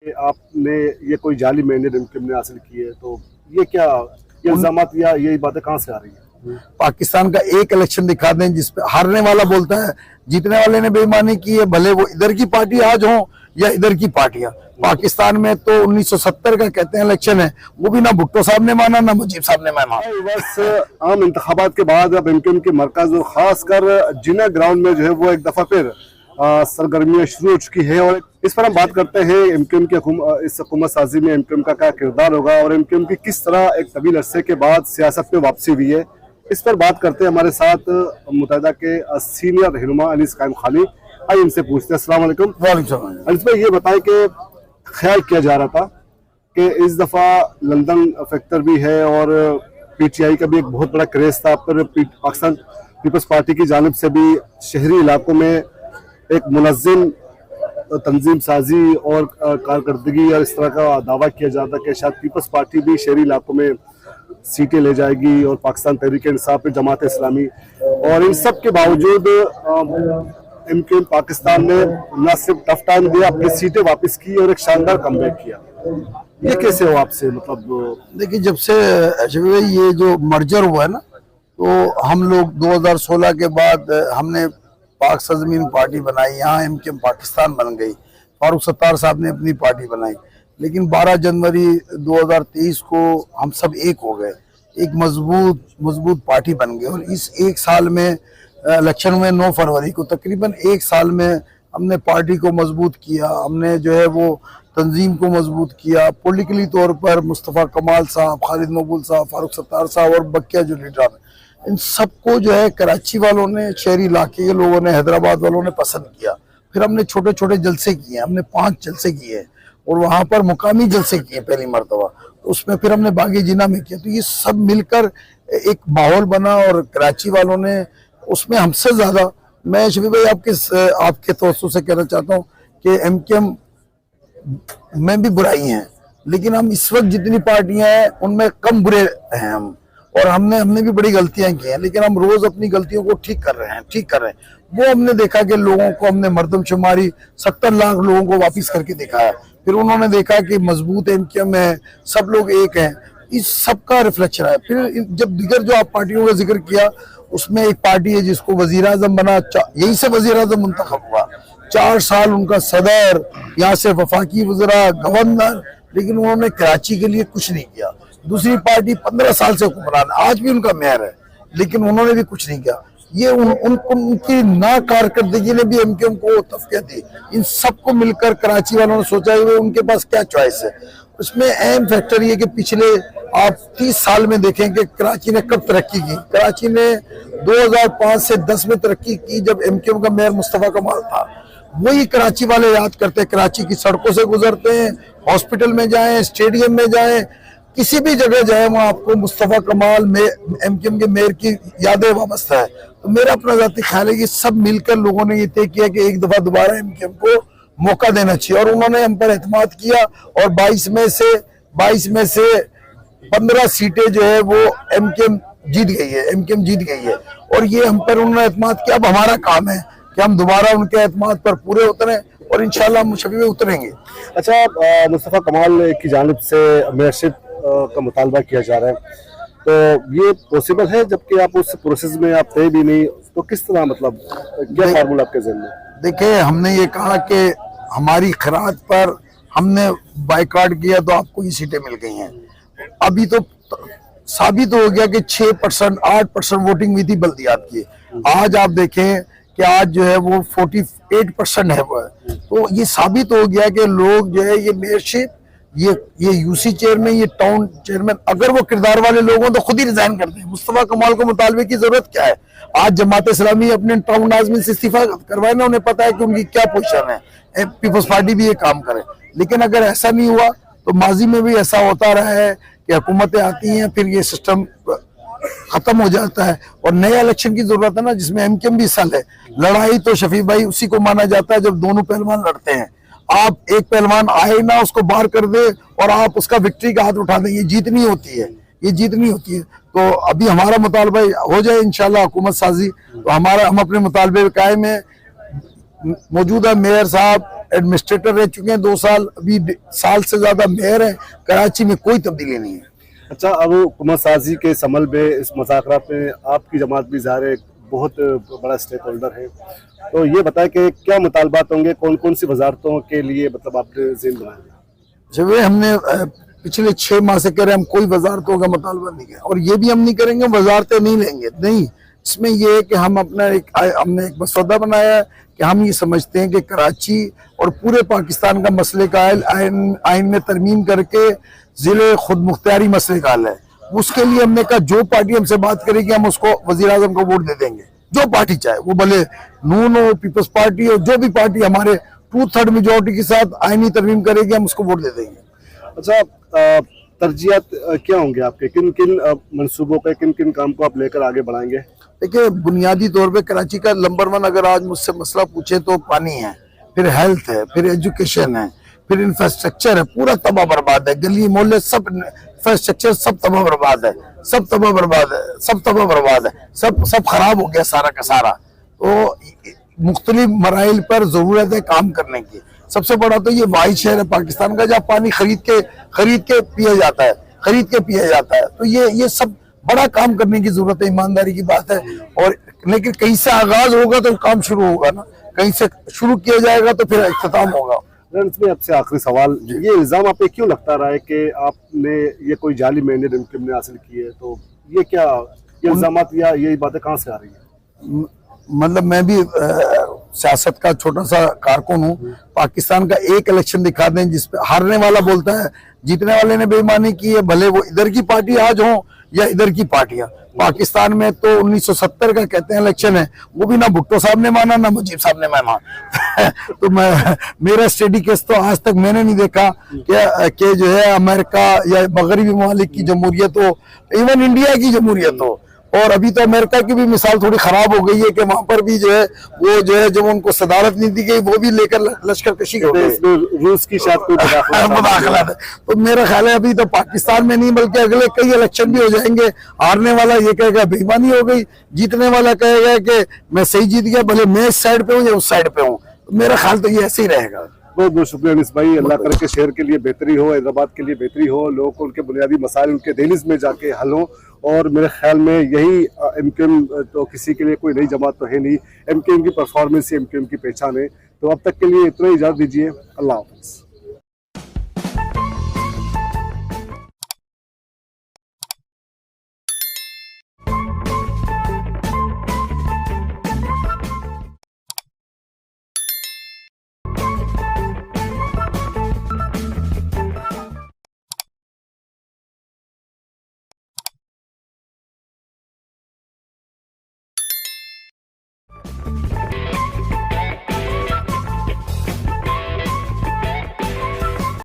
कि आपने ये कोई जाली मैंडेट एमक्यूएम ने हासिल की है, तो ये क्या ये इल्जामात या ये बातें कहाँ से आ रही है? पाकिस्तान का एक इलेक्शन दिखा दें जिसपे हारने वाला बोलता है जीतने वाले ने बेईमानी की है, भले वो इधर की पार्टी आज हो या इधर की पार्टियां। पाकिस्तान में तो 1970 का कहते हैं इलेक्शन है, वो भी ना भुट्टो साहब ने माना ना मुजीब साहब ने माना। बस आम इंतखाबात के बाद अब एमक्यूएम के मरकज और खासकर जिना ग्राउंड में जो है वो एक दफा फिर सरगर्मियां शुरू हो चुकी है, और इस पर हम बात करते हैं एमक्यूएम के इस हुकूमत साजी में एमक्यूएम का क्या किरदार होगा और एमक्यूएम की किस तरह एक तवील अरसे के बाद सियासत में वापसी हुई है। इस पर बात करते हैं हमारे साथ मुत्तहिदा के सीनियर रहनुमा अनीस कायम खाली। आइए इनसे पूछते हैं। अस्सलाम वालेकुम। अनीस भाई, ये बताएं कि ख्याल किया जा रहा था कि इस दफा लंदन फैक्टर भी है और पीटीआई का भी एक बहुत बड़ा क्रेज था, पर पाकिस्तान पीपल्स पार्टी की जानिब से भी शहरी इलाकों में एक मुनज़्ज़म तंजीम साजी और कारकर्दगी और इस तरह का दावा किया जाता कि शायद पीपल्स पार्टी भी शहरी इलाकों में सीटें ले जाएगी और पाकिस्तान तहरीक इंसाफ पे जमात इस्लामी, और इन सब के बावजूद एमक्यूएम पाकिस्तान ने न सिर्फ टफ टाइम दिया, अपनी सीटें वापस की और एक शानदार कमबैक किया। ये कैसे हो आपसे? मतलब देखिए, जब से ये जो मर्जर हुआ है ना, तो हम लोग 2016 के बाद हमने पाक सरजमीन पार्टी बनाई, यहाँ एमक्यूएम पाकिस्तान बन गई, फारूक सत्तार साहब ने अपनी पार्टी बनाई, लेकिन 12 जनवरी 2023 को हम सब एक हो गए, एक मजबूत पार्टी बन गई। और इस एक साल में इलेक्शन में 9 फरवरी को तकरीबन एक साल में हमने पार्टी को मजबूत किया, हमने जो है वो तंजीम को मजबूत किया। पॉलिटिकली तौर पर मुस्तफ़ा कमाल साहब, खालिद मकबूल साहब, फारूक सत्तार साहब और बकिया जो लीडर, इन सबको जो है कराची वालों ने, शहरी इलाके के लोगों ने, हैदराबाद वालों ने पसंद किया। फिर हमने छोटे छोटे जलसे किए, हमने 5 जलसे किए और वहाँ पर मुकामी जलसे किए पहली मरतबा, उसमें फिर हमने बागी जिना में किया। तो ये सब मिलकर एक माहौल बना और कराची वालों ने उसमें हमसे ज्यादा, मैं शफी भाई आपके तवज्जो से कहना चाहता हूँ कि एमक्यूएम में भी बुराई हैं, लेकिन हम इस वक्त जितनी पार्टियां हैं उनमें कम बुरे हैं हम, और हमने भी बड़ी गलतियां की हैं, लेकिन हम रोज अपनी गलतियों को ठीक कर रहे हैं। वो हमने देखा कि लोगों को हमने मर्दमशुमारी 70 लाख लोगों को वापिस करके दिखाया, फिर उन्होंने देखा कि मजबूत एमक्यूएम है, सब लोग एक हैं, इस सब का रिफ्लेक्शन है। फिर जब दीगर जो आप पार्टियों का जिक्र किया, उसमें एक पार्टी है जिसको वजीर आजम बना, यही से वजीर आजम मुंतखब हुआ, 4 साल उनका सदर, यहाँ से वफाकी वज़रा, गवर्नर, लेकिन उन्होंने कराची के लिए कुछ नहीं किया। दूसरी पार्टी 15 साल से हुक्मरान, आज भी उनका मेयर है, लेकिन उन्होंने भी कुछ नहीं किया। ये उनकी ना कारकर्दगी ने भी एमक्यूएम को तफकियत दी। इन सबको मिलकर कराची वालों ने सोचा है उनके पास क्या चॉइस है। उसमें अहम फैक्टर ये कि पिछले आप 30 साल में देखें कि कराची ने कब तरक्की की। कराची ने 2005 से 10 में तरक्की की जब एमक्यूएम का मेयर मुस्तफ़ा कमाल था। वही कराची वाले याद करते हैं, कराची की सड़कों से गुजरते हैं, हॉस्पिटल में जाएं, स्टेडियम में जाएं, किसी भी जगह जाए वहाँ आपको मुस्तफ़ा कमाल में एमक्यूएम के मेयर की यादें वाबस्ता है। तो मेरा अपना जाती ख्याल है कि सब मिलकर लोगों ने ये तय किया कि एक दफा दोबारा एमक्यूएम को मौका देना चाहिए, और उन्होंने हम पर एतमाद किया, और 22 में से 15 सीटें जो है वो एमक्यूएम जीत गई है, और ये हम पर उन्होंने एतमाद किया। अब हमारा काम है कि हम दोबारा उनके एतमाद पर पूरे उतरें, और इंशाल्लाह हम शफी में उतरेंगे। अच्छा, मुस्तफ़ा कमाल की जानिब से मेयरशिप का मुतालबा किया जा रहा है, तो ये पॉसिबल है? जबकि आप उस प्रोसेस में आप थे भी नहीं, तो किस तरह, मतलब क्या फार्मूला आपके ज़हन में? देखिए, हमने ये कहा कि हमारी खराज पर हमने बाइकाट किया तो आपको ये सीटें मिल गई हैं। अभी तो साबित हो गया कि 6%, 8% वोटिंग हुई थी बल्दियात की। आज आप देखें कि आज जो है वो 48% है वो। तो ये साबित हो गया कि लोग जो है ये मेयरशिप, ये यूसी चेयरमैन, ये टाउन चेयरमैन, अगर वो किरदार वाले लोग हों तो खुद ही रिजाइन करते हैं। मुस्तफ़ा कमाल को मुतालबे की जरूरत क्या है? आज जमात इस्लामी अपने टाउन नाज़मीन से इस्तीफा करवाए ना, उन्हें पता है कि उनकी क्या पोजीशन है। पीपल्स पार्टी भी ये काम करे, लेकिन अगर ऐसा नहीं हुआ तो माजी में भी ऐसा होता रहा है कि हुकूमतें आती हैं, फिर ये सिस्टम खत्म हो जाता है, और नया इलेक्शन की जरूरत है ना, जिसमें एमक्यूएम भी हिस्सा है। लड़ाई तो शफी भाई उसी को माना जाता है जब दोनों पहलवान लड़ते हैं। आप एक पहलवान आए ना, उसको बाहर कर दे और आप उसका विक्ट्री का हाथ उठा दें, ये जीत नहीं होती है। तो अभी हमारा मुतालबा हो जाए इंशाल्लाह हुकूमत साजी, तो हम अपने मुतालबे कायम है। मौजूदा मेयर साहब एडमिनिस्ट्रेटर रह चुके हैं 2 साल, अभी साल से ज्यादा मेयर है। कराची में कोई तब्दीली नहीं है। अच्छा, अब हुकूमत साजी के समल में इस मुज़ाकरात में आपकी जमात भी ज़ाहिर है बहुत बड़ा स्टेक होल्डर है, तो ये बताएं कि क्या मुतालबात होंगे, कौन कौन सी वजारतों के लिए मतलब आपने ज़हन बनाया? जब हमने पिछले 6 माह से कह रहे हैं हम कोई वजारतों का मुतालबा नहीं किया, और ये भी हम नहीं करेंगे, वजारतें नहीं लेंगे, नहीं। इसमें यह है कि हम हमने एक मसौदा बनाया है कि हम ये समझते हैं कि कराची और पूरे पाकिस्तान का मसले का हल आइन में तरमीम करके जिले खुद मुख्तियारी मसले का हल है। उसके लिए हमने कहा जो पार्टी हमसे बात करेगी हम उसको वजीर आजम को वोट दे देंगे, जो पार्टी चाहे, वो भले नून हो, पीपल्स पार्टी हो, जो भी पार्टी हमारे 2/3 मेजोरिटी के साथ आईनी तरमीम करेगी हम उसको वोट दे देंगे। अच्छा, तरजीहात क्या होंगे आपके, किन किन मंसूबों पे, किन किन काम को आप लेकर आगे बढ़ाएंगे? देखिए, बुनियादी तौर पे कराची का नंबर 1 अगर आज मुझसे मसला पूछे तो पानी है, फिर हेल्थ है, फिर एजुकेशन है, फिर इंफ्रास्ट्रक्चर है, पूरा तबाह बर्बाद है। गली मोहल्ले सब इंफ्रास्ट्रक्चर सब तबाह बर्बाद है, सब तबाह बर्बाद है, सब तबाह बर्बाद है, सब खराब हो गया सारा का सारा। तो मुख्तलिफ मराइल पर जरूरत है काम करने की। सबसे बड़ा तो ये वाहिद शहर है पाकिस्तान का जहाँ पानी खरीद के पिया जाता है, तो ये सब बड़ा काम करने की जरूरत है, ईमानदारी की बात है। और लेकिन कहीं से आगाज होगा तो काम शुरू होगा ना, कहीं से शुरू किया जाएगा तो फिर इख्तिताम होगा। इसमें आपसे आखिरी सवाल, ये इल्जाम आप पे क्यों लगता रहा है कि आपने ये कोई जाली मैंडेट इनकम हासिल की है, तो ये क्या ये इल्जामात या ये बातें कहाँ से आ रही है? मतलब मैं भी सियासत का छोटा सा कारकुन हूँ। पाकिस्तान का एक इलेक्शन दिखा दें जिसपे हारने वाला बोलता है जीतने वाले ने बेईमानी की है, भले वो इधर की पार्टी आज हो या इधर की पार्टियां। पाकिस्तान में तो 1970 का कहते हैं इलेक्शन है, वो भी ना भुट्टो साहब ने माना ना मुजीब साहब ने माना। तो मेरा स्टडी केस तो आज तक मैंने नहीं देखा कि जो है अमेरिका या मगरबी ममालिक की जमहूरियत हो, इवन इंडिया की जमहूरियत हो। और अभी तो अमेरिका की भी मिसाल थोड़ी खराब हो गई है कि वहां पर भी जो है वो जो है जब उनको सदारत नहीं दी गई वो भी लेकर लश्कर कशी हो गई, रूस की शायद कोई मुदाखलत है। तो मेरा ख्याल है अभी तो पाकिस्तान में नहीं बल्कि अगले कई इलेक्शन भी हो जाएंगे। हारने वाला ये कहेगा बेईमानी हो गई, जीतने वाला कहेगा कि मैं सही जीत गया, भले मैं इस साइड पे हूँ या उस साइड पे हूँ। मेरा ख्याल तो ये ऐसे ही रहेगा। बहुत बहुत शुक्रिया अनीस भाई, अल्लाह करे के शहर के लिए बेहतरी हो, हैदराबाद के लिए बेहतरी हो, लोगों को उनके बुनियादी मसाइल उनके दहलीज में जाके हल हो। और मेरे ख्याल में यही एमक्यूएम तो किसी के लिए कोई नई जमात तो है नहीं, एमक्यूएम की परफॉर्मेंस ही एमक्यूएम की पहचान है। तो अब तक के लिए इतना ही इजाज़त दीजिए, अल्लाह हाफ़िज़।